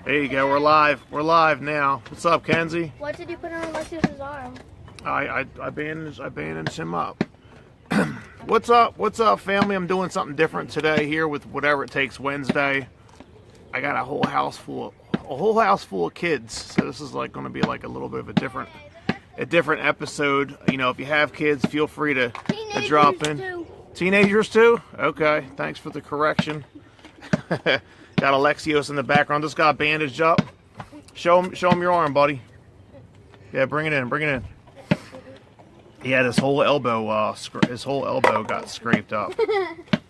There you go. We're live. We're live now. What's up, Kenzie? What did you put on Alexius's arm? I bandaged him up. What's up? What's up, family? I'm doing something different today here with Whatever It Takes Wednesday. I got a whole house full of kids. So this is like going to be like a little bit of a different episode. You know, if you have kids, feel free to drop in. Too. Teenagers too? Okay. Thanks for the correction. Got Alexios in the background. Just got bandaged up. Show him your arm, buddy. Yeah, bring it in. He had his whole elbow. His whole elbow got scraped up.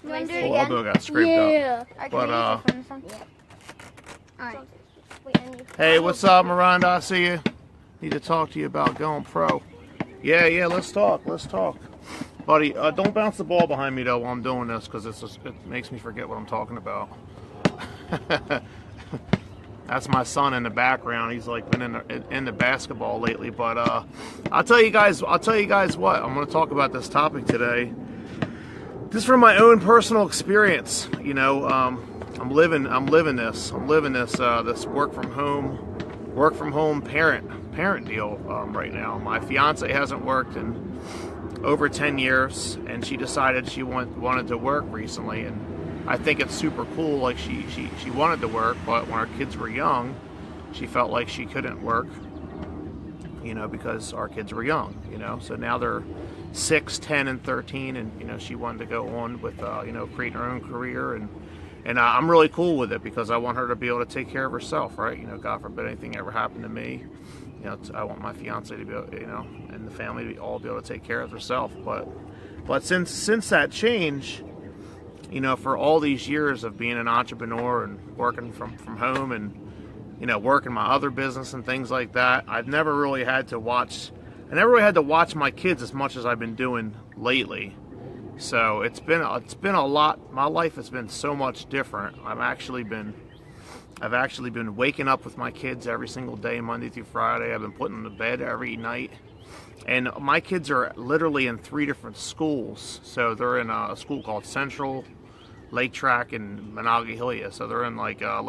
Whole elbow got scraped up. But hey, what's up, Miranda? I see you. Need to talk to you about going pro. Yeah. Let's talk. Buddy, don't bounce the ball behind me though while I'm doing this, because it makes me forget what I'm talking about. That's my son in the background. He's like been in the basketball lately. But I'll tell you guys what. I'm going to talk about this topic today. Just from my own personal experience. You know, I'm living this. This work from home parent deal right now. My fiance hasn't worked in over 10 years, and she decided she wanted to work recently, and I think it's super cool. Like she wanted to work, but when our kids were young, she felt like she couldn't work, you know, because our kids were young, you know. So now they're 6, 10, and 13, and you know, she wanted to go on with you know, creating her own career, and I'm really cool with it because I want her to be able to take care of herself, right? You know, God forbid anything ever happened to me. You know, I want my fiance to be able, you know, and the family to all be able to take care of herself. But since that change, you know, for all these years of being an entrepreneur and working from home and, you know, working my other business and things like that, I never really had to watch my kids as much as I've been doing lately. So it's been a lot. My life has been so much different. I've actually been waking up with my kids every single day, Monday through Friday. I've been putting them to bed every night. And my kids are literally in 3 different schools. So they're in a school called Central, Lake Track, and Monongahela. So they're in like a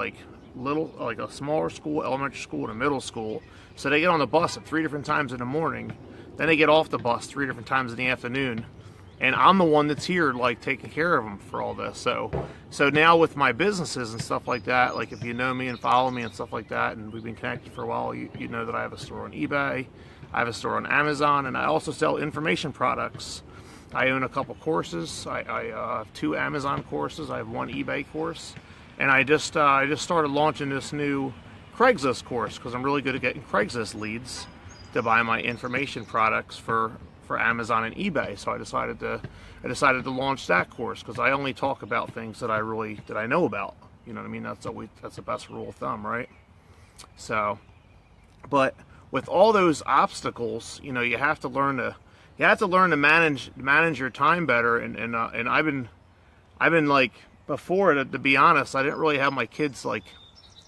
smaller school, elementary school, and a middle school. So they get on the bus at 3 different times in the morning. Then they get off the bus 3 different times in the afternoon. And I'm the one that's here, like, taking care of them for all this. So now with my businesses and stuff like that, like if you know me and follow me and stuff like that, and we've been connected for a while, you know that I have a store on eBay, I have a store on Amazon, and I also sell information products. I own a couple courses. I have 2 Amazon courses. I have 1 eBay course, and I just started launching this new Craigslist course because I'm really good at getting Craigslist leads to buy my information products for Amazon and eBay. So I decided to launch that course because I only talk about things that I know about. You know what I mean? That's the best rule of thumb, right? So, but with all those obstacles, you know, you have to learn to manage your time better. And I've been like, before, to be honest, I didn't really have my kids like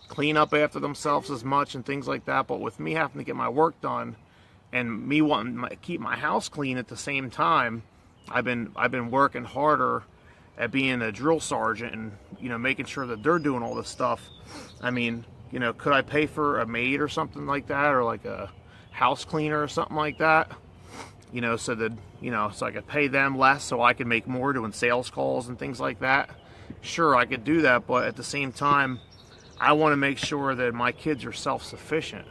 clean up after themselves as much and things like that. But with me having to get my work done and me wanting to keep my house clean at the same time, I've been working harder at being a drill sergeant and, you know, making sure that they're doing all this stuff. I mean, you know, could I pay for a maid or something like that, or like a house cleaner or something like that? You know, so that, you know, so I could pay them less so I could make more doing sales calls and things like that. Sure, I could do that, but at the same time, I want to make sure that my kids are self-sufficient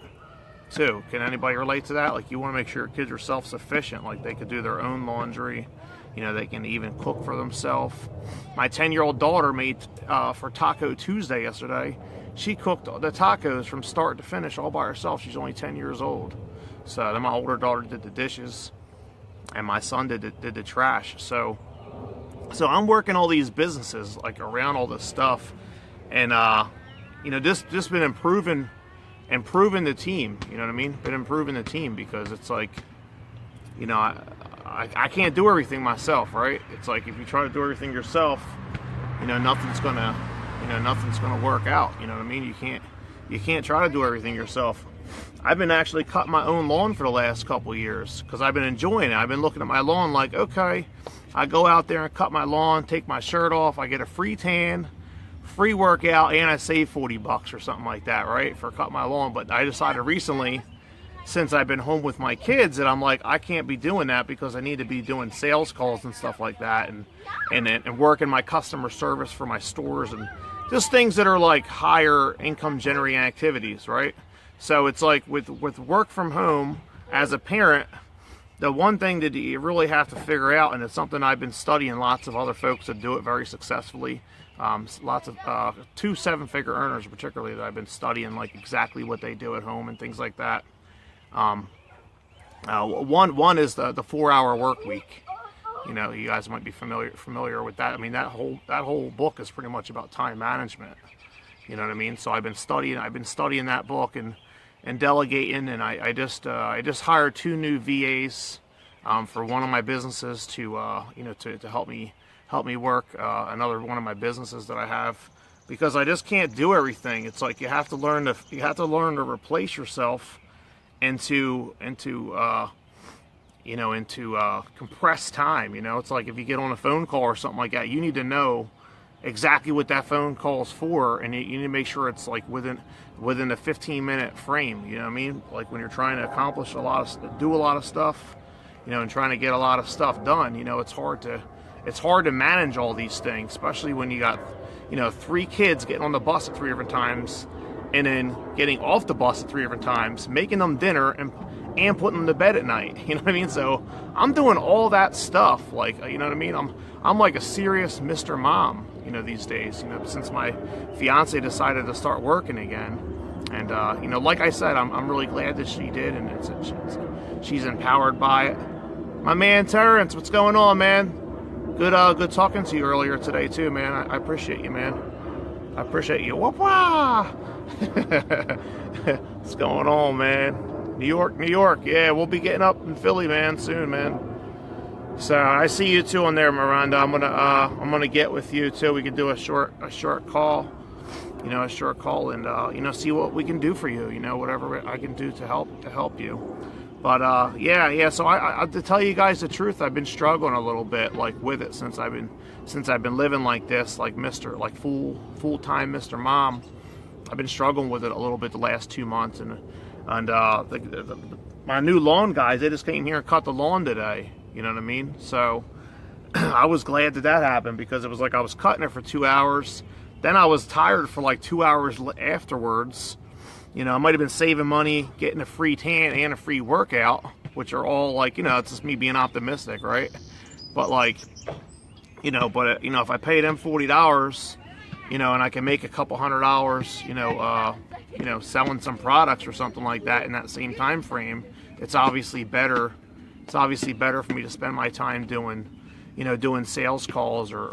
too. Can anybody relate to that? Like, you want to make sure your kids are self-sufficient, like they could do their own laundry, you know, they can even cook for themselves. My 10-year-old daughter made for Taco Tuesday yesterday, she cooked the tacos from start to finish all by herself. She's only 10 years old. So then my older daughter did the dishes and my son did the trash. So I'm working all these businesses like around all this stuff, and you know, just been improving the team. You know what I mean? Been improving the team because it's like, you know, I can't do everything myself, right? It's like if you try to do everything yourself, you know, nothing's gonna work out. You know what I mean? You can't try to do everything yourself. I've been actually cutting my own lawn for the last couple of years because I've been enjoying it. I've been looking at my lawn like, okay, I go out there and cut my lawn, take my shirt off, I get a free tan free workout and I save $40 or something like that, right, for cutting my lawn. But I decided recently, since I've been home with my kids, that I'm like, I can't be doing that because I need to be doing sales calls and stuff like that, and working my customer service for my stores, and just things that are like higher income generating activities, right? So it's like with work from home as a parent, the one thing that you really have to figure out, and it's something I've been studying lots of other folks that do it very successfully, lots of 2 7-figure earners particularly that I've been studying, like exactly what they do at home and things like that. One is the 4-hour work week. You know, you guys might be familiar with that. I mean, that whole book is pretty much about time management. You know what I mean? So I've been studying that book and delegating, and I just hired 2 new VAs for one of my businesses to help me work another one of my businesses that I have, because I just can't do everything. It's like you have to learn to replace yourself into compressed time. You know, it's like if you get on a phone call or something like that, you need to know exactly what that phone call is for, and you need to make sure it's like within a 15-minute frame. You know what I mean? Like when you're trying to accomplish do a lot of stuff, you know, and trying to get a lot of stuff done. You know, it's hard to manage all these things, especially when you got, you know, 3 kids getting on the bus at 3 different times, and then getting off the bus at 3 different times, making them dinner and putting them to bed at night. You know what I mean? So I'm doing all that stuff. Like, you know what I mean? I'm like a serious Mr. Mom, you know, these days, you know, since my fiance decided to start working again. And, you know, like I said, I'm really glad that she did, and she's empowered by it. My man, Terrence, what's going on, man? Good talking to you earlier today too, man. I appreciate you, man. I appreciate you. Whoop-wah! What's going on, man? New York. Yeah, we'll be getting up in Philly, man, soon, man. So I see you too on there, Miranda. I'm gonna get with you too. We can do a short call, you know, and you know, see what we can do for you. You know, whatever I can do to help you. But yeah. So I to tell you guys the truth, I've been struggling a little bit, like, with it since I've been living like this, like full-time Mr. Mom. I've been struggling with it a little bit the last 2 months, and my new lawn guys, they just came here and cut the lawn today. You know what I mean? So I was glad that happened, because it was like I was cutting it for 2 hours. Then I was tired for like 2 hours afterwards. You know, I might have been saving money, getting a free tan and a free workout, which are all like, you know, it's just me being optimistic, right? But like, you know, if I pay them $40, you know, and I can make a couple $100, you know, selling some products or something like that in that same time frame, it's obviously better. It's obviously better for me to spend my time doing sales calls or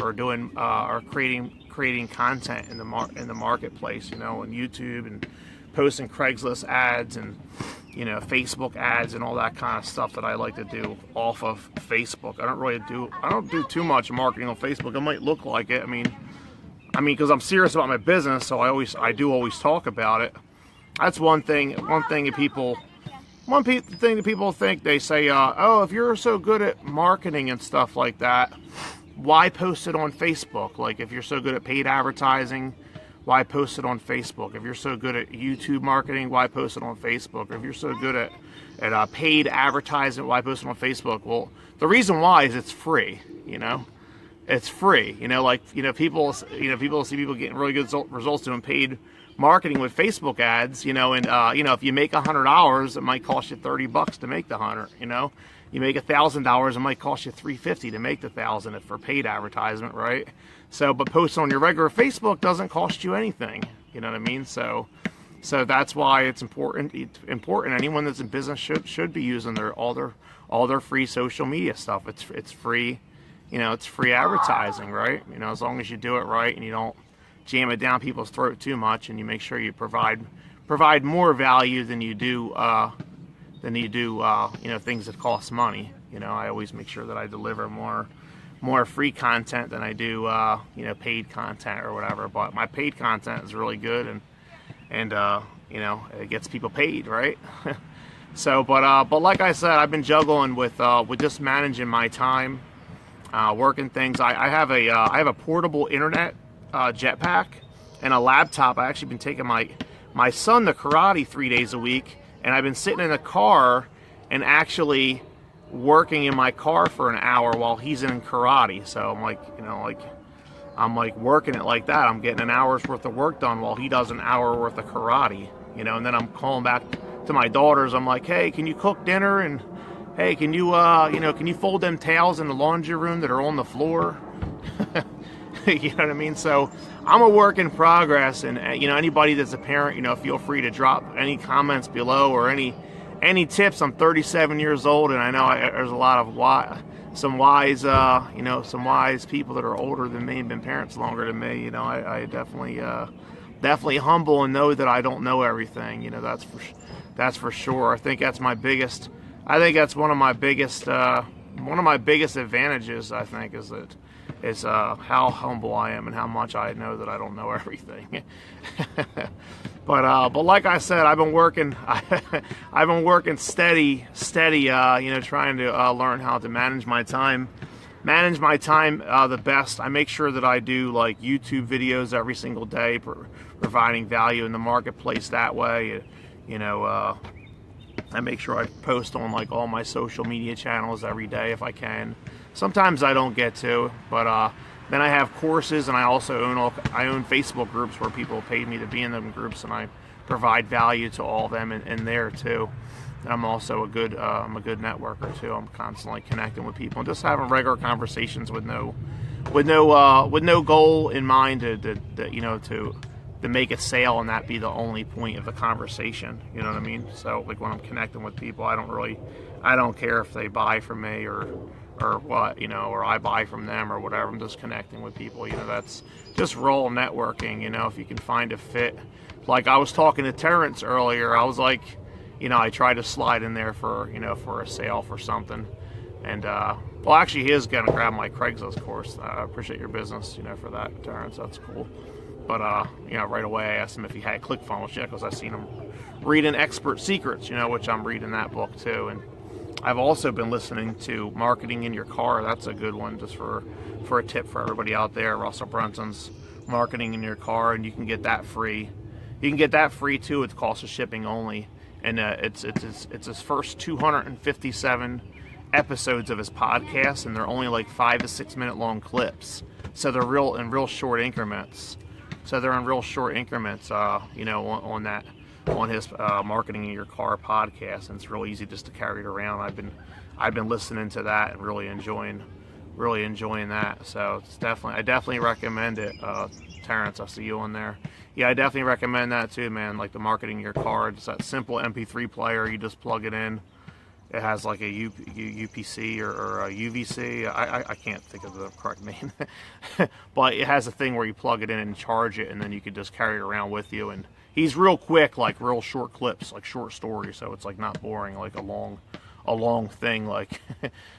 creating content in the marketplace, you know, on YouTube, and posting Craigslist ads, and, you know, Facebook ads, and all that kind of stuff that I like to do off of Facebook. I don't do too much marketing on Facebook. It might look like it. I mean, because I'm serious about my business, so I do always talk about it. That's one thing that people think. They say, oh, if you're so good at marketing and stuff like that, why post it on Facebook? Like, if you're so good at paid advertising, why post it on Facebook? If you're so good at YouTube marketing, why post it on Facebook? Or if you're so good at paid advertising, why post it on Facebook? Well, the reason why is it's free, you know? It's free, you know, like, you know, people see people getting really good results doing paid marketing with Facebook ads, you know, and, you know, if you make $100, it might cost you $30 to make the 100, you know. You make $1,000, it might cost you $350 to make the 1,000 for paid advertisement, right? So, but posting on your regular Facebook doesn't cost you anything, you know what I mean? So that's why it's important. Anyone that's in business should be using all their free social media stuff. It's free. You know, it's free advertising, right? You know, as long as you do it right and you don't jam it down people's throat too much, and you make sure you provide more value than you do, you know, things that cost money. You know, I always make sure that I deliver more free content than I do, you know, paid content or whatever. But my paid content is really good, and you know, it gets people paid, right? So, but like I said, I've been juggling with just managing my time. Working things. I have a portable internet jetpack and a laptop. I actually been taking my son to karate 3 days a week, and I've been sitting in the car and actually working in my car for an hour while he's in karate. So I'm like, I'm like working it like that. I'm getting an hour's worth of work done while he does an hour worth of karate, and then I'm calling back to my daughters. I'm like, hey, can you cook dinner? And hey, can you fold them towels in the laundry room that are on the floor? You know what I mean? So I'm a work in progress, and anybody that's a parent, feel free to drop any comments below or any tips. I'm 37 years old, and I know there's a lot of some wise people that are older than me and been parents longer than me. I definitely humble and know that I don't know everything. That's for sure. I think that's my biggest. I think that's one of my biggest advantages. I think is how humble I am and how much I know that I don't know everything. But like I said, I've been working. I've been working steady. Trying to learn how to manage my time. The best. I make sure that I do like YouTube videos every single day, providing value in the marketplace that way. I make sure I post on like all my social media channels every day if I can. Sometimes I don't get to, but then I have courses, and I also own Facebook groups where people pay me to be in them groups, and I provide value to all of them in there too. I'm also a good networker too. I'm constantly connecting with people and just having regular conversations with no goal in mind to make a sale and that be the only point of the conversation. You know what I mean? So like when I'm connecting with people, I don't care if they buy from me or what, or I buy from them or whatever. I'm just connecting with people. That's just raw networking. If you can find a fit. Like I was talking to Terrence earlier, I was like, I tried to slide in there for a sale for something, and well, actually, he is gonna grab my Craigslist course. I appreciate your business, for that, Terrence. That's cool. But right away I asked him if he had ClickFunnels yet, because I've seen him reading Expert Secrets, which I'm reading that book too. And I've also been listening to Marketing in Your Car. That's a good one, just for a tip for everybody out there. Russell Brunson's Marketing in Your Car, and you can get that free. You can get that free too. It's cost of shipping only, and it's his first 257 episodes of his podcast, and they're only like 5 to 6 minute long clips. So they're real short increments. On his Marketing in Your Car podcast, and it's real easy just to carry it around. I've been listening to that and really enjoying that. So I definitely recommend it. Terrence, I see you on there. Yeah, I definitely recommend that too, man. Like the Marketing in Your Car, it's that simple MP3 player. You just plug it in. It has like a UPC or a UVC. I can't think of the correct name, but it has a thing where you plug it in and charge it, and then you can just carry it around with you. And he's real quick, like real short clips, like short stories. So it's like not boring, like a long thing, like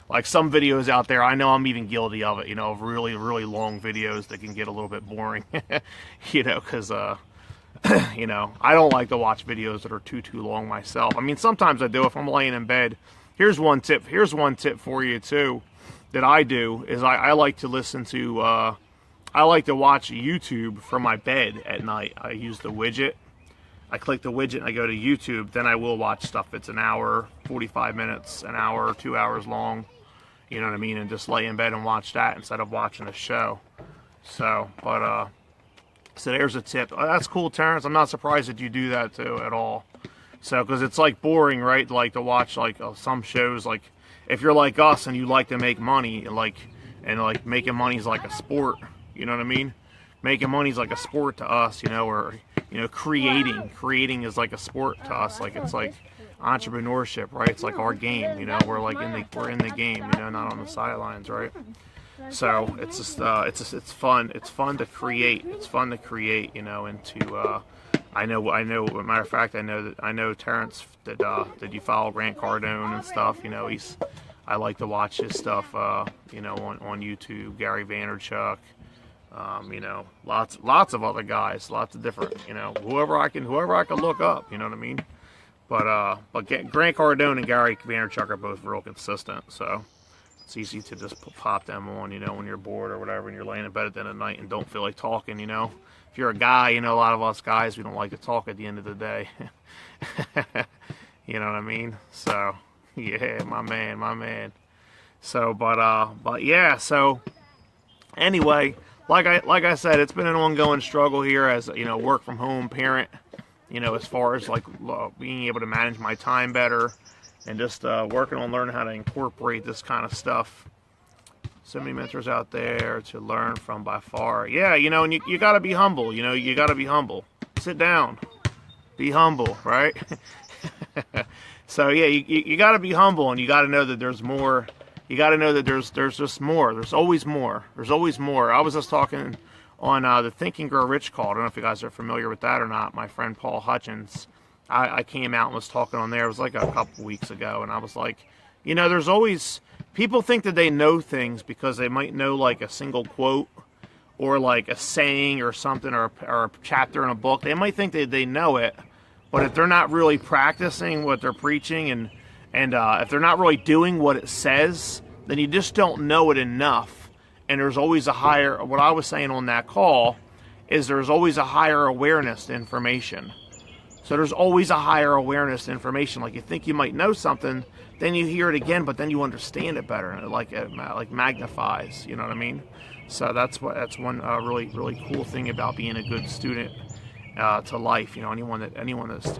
like some videos out there. I know I'm even guilty of it, of really long videos that can get a little bit boring, because I don't like to watch videos that are too long myself. I mean, sometimes I do if I'm laying in bed. Here's one tip for you too that I do is I like to listen to I like to watch YouTube from my bed at night. I use the widget. I click the widget and I go to YouTube. Then I will watch stuff that's an hour, 45 minutes, an hour, 2 hours long. You know what I mean? And just lay in bed and watch that instead of watching a show. So there's a tip. Oh, that's cool, Terrence. I'm not surprised that you do that too at all. So, because it's like boring, right? Like to watch like some shows. Like if you're like us and you like to make money, and making money is like a sport. You know what I mean? Making money is like a sport to us, or creating is like a sport to us. Like it's like entrepreneurship, right? It's like our game. We're like we're in the game. Not on the sidelines, right? So it's just it's fun. It's fun to create. It's fun to create. I know. As a matter of fact, I know Terrence that you follow Grant Cardone and stuff. I like to watch his stuff. On YouTube, Gary Vaynerchuk. Lots of other guys, lots of different. Whoever I can look up. You know what I mean? But Grant Cardone and Gary Vaynerchuk are both real consistent. So It's easy to just pop them on, you know, when you're bored or whatever, and you're laying in bed at the end of the night and don't feel like talking, you know. If you're a guy, you know, a lot of us guys, we don't like to talk at the end of the day. You know what I mean? So, yeah, my man. So, but yeah, so anyway, like I said, it's been an ongoing struggle here as, you know, work from home parent, you know, as far as like being able to manage my time better and just working on learning how to incorporate this kind of stuff. So many mentors out there to learn from by far. Yeah, you know, and you got to be humble, you know, you got to be humble. Sit down. Be humble, right? So, yeah, you got to be humble, and you got to know that there's more. You got to know that there's just more. There's always more. There's always more. I was just talking on the Think and Grow Rich call. I don't know if you guys are familiar with that or not. My friend Paul Hutchins, I came out and was talking on there. It was like a couple weeks ago, and I was like, you know, there's always, people think that they know things because they might know like a single quote or like a saying or something or a chapter in a book. They might think that they know it, but if they're not really practicing what they're preaching and if they're not really doing what it says, then you just don't know it enough. And there's always a higher, what I was saying on that call, is there's always a higher awareness to information. So there's always a higher awareness to information. Like you think you might know something, then you hear it again, but then you understand it better, and it like magnifies. You know what I mean? So that's one really cool thing about being a good student to life. You know, anyone that's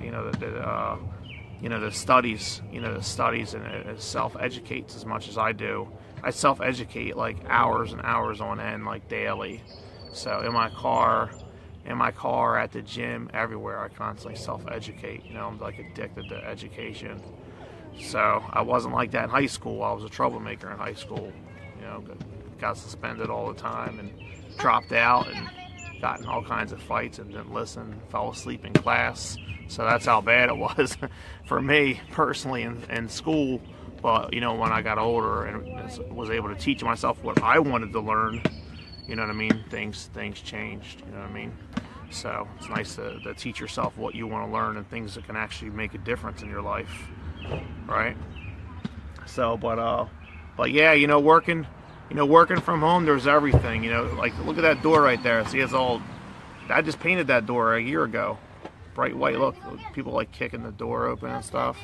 that studies and self-educates as much as I do. I self-educate like hours and hours on end, like daily. So in my car, at the gym, everywhere, I constantly self-educate. You know, I'm like addicted to education. So I wasn't like that in high school. I was a troublemaker in high school. You know, got suspended all the time and dropped out and got in all kinds of fights and didn't listen, fell asleep in class. So that's how bad it was for me personally in school. But, you know, when I got older and was able to teach myself what I wanted to learn, you know what I mean, things changed, you know what I mean? So it's nice to teach yourself what you want to learn and things that can actually make a difference in your life, right? So, but yeah, you know, working from home, there's everything, you know, like look at that door right there. See, I just painted that door a year ago. Bright white, look, people like kicking the door open and stuff,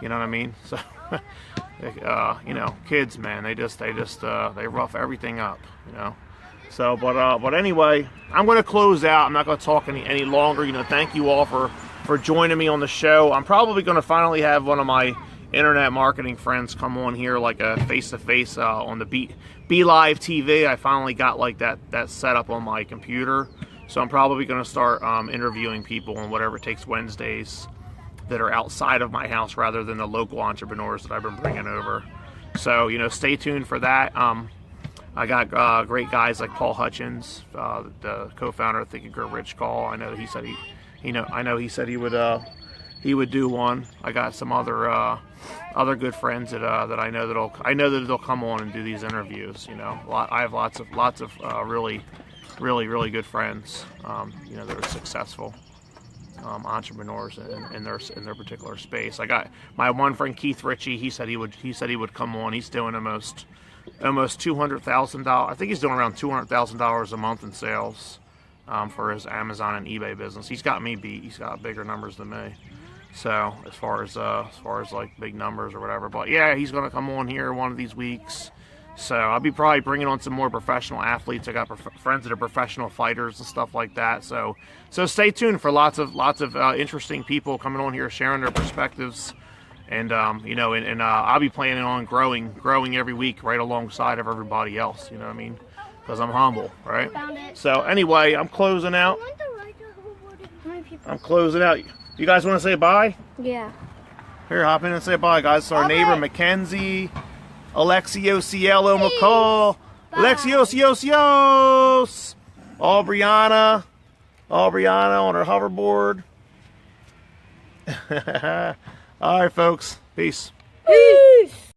you know what I mean? So, you know, kids, man, they rough everything up, you know? So, but anyway, I'm going to close out. I'm not going to talk any longer. You know, thank you all for joining me on the show. I'm probably going to finally have one of my internet marketing friends come on here, like a face-to-face on the Be Live TV. I finally got like that set up on my computer. So I'm probably going to start interviewing people on Whatever It Takes Wednesdays that are outside of my house rather than the local entrepreneurs that I've been bringing over. So, you know, stay tuned for that. I got great guys like Paul Hutchins, the co-founder of Think and Grow Rich call. I know he said he would do one. I got some other good friends that I know that they'll come on and do these interviews. You know, I have lots of really good friends. You know, that are successful entrepreneurs in their particular space. I got my one friend Keith Ritchie. He said he would come on. He's doing almost $200,000. I think he's doing around $200,000 a month in sales for his Amazon and eBay business. He's got me beat. He's got bigger numbers than me. So as far as like big numbers or whatever, but yeah, he's gonna come on here one of these weeks. So I'll be probably bringing on some more professional athletes. I got friends that are professional fighters and stuff like that. So stay tuned for lots of interesting people coming on here sharing their perspectives. And you know, and I'll be planning on growing every week right alongside of everybody else. You know what I mean? Because I'm humble, right? So anyway, I'm closing out. You guys want to say bye? Yeah. Here, hop in and say bye, guys. It's our neighbor Mackenzie, Alexio Cielo McCall, Alexios, Aubriana on her hoverboard. All right, folks. Peace. Peace.